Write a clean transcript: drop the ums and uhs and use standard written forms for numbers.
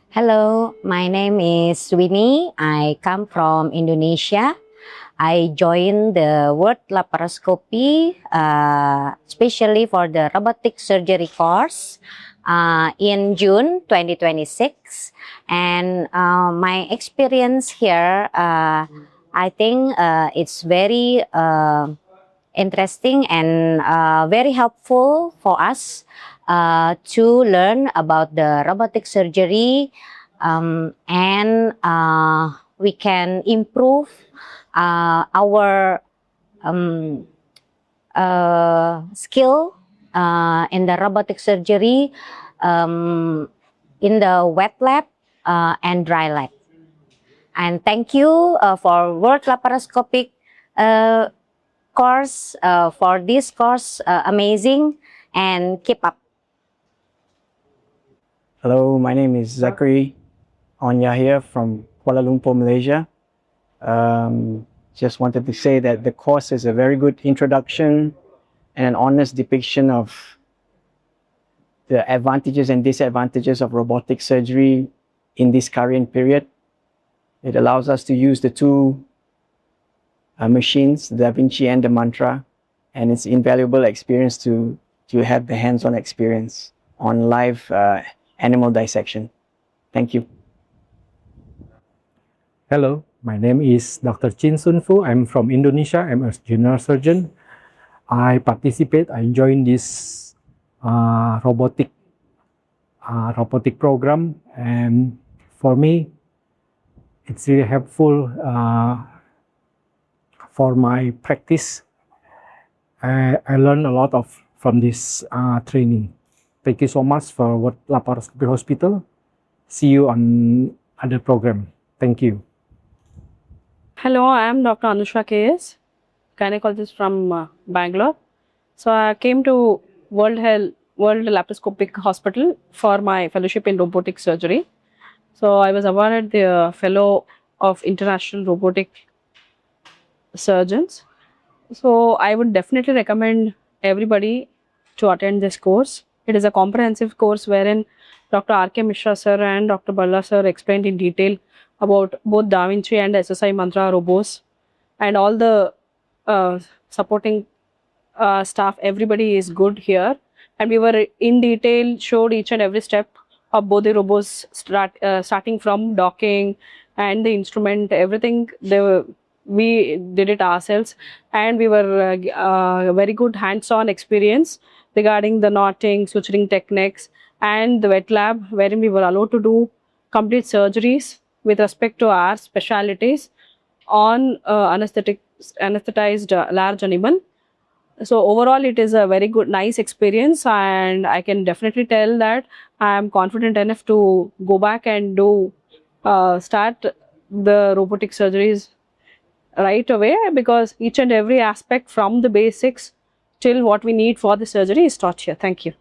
Hello, my name is Winnie. I come from Indonesia. I joined the World Laparoscopy, especially for the Robotic Surgery Course in June 2026. And my experience here, I think it's very interesting and very helpful for us to learn about the robotic surgery, and we can improve our skill in the robotic surgery in the wet lab and dry lab. And thank you for World Laparoscopic course, for this course, amazing, and keep up. Hello, my name is Zachary Onya here from Kuala Lumpur, Malaysia. Just wanted to say that the course is a very good introduction and an honest depiction of the advantages and disadvantages of robotic surgery in this current period. It allows us to use the two machines, the Da Vinci and the Mantra, and it's invaluable experience to have the hands-on experience on live animal dissection. Thank you. Hello, my name is Dr. Chin Sun Fu. I'm from Indonesia. I'm a general surgeon. I joined this robotic program, and for me, it's really helpful for my practice. I learned a lot from this training. Thank you so much for World Laparoscopy Hospital. See you on other program. Thank you. Hello, I am Dr. Anushka KS, gynecologist from Bangalore. So I came to World Laparoscopic Hospital for my fellowship in robotic surgery. So I was awarded the Fellow of International Robotic Surgeons. So I would definitely recommend everybody to attend this course. It is a comprehensive course wherein Dr. R.K. Mishra sir and Dr. Balla sir explained in detail about both Da Vinci and SSI Mantra robos, and all the supporting staff. Everybody is good here, and we were in detail showed each and every step of both the robots, starting from docking and the instrument, everything. We did it ourselves, and we were very good hands-on experience regarding the knotting, suturing techniques, and the wet lab, wherein we were allowed to do complete surgeries with respect to our specialities on anesthetized large animal. So overall, it is a very good, nice experience, and I can definitely tell that I am confident enough to go back and start the robotic surgeries right away, because each and every aspect from the basics till what we need for the surgery is taught here. Thank you.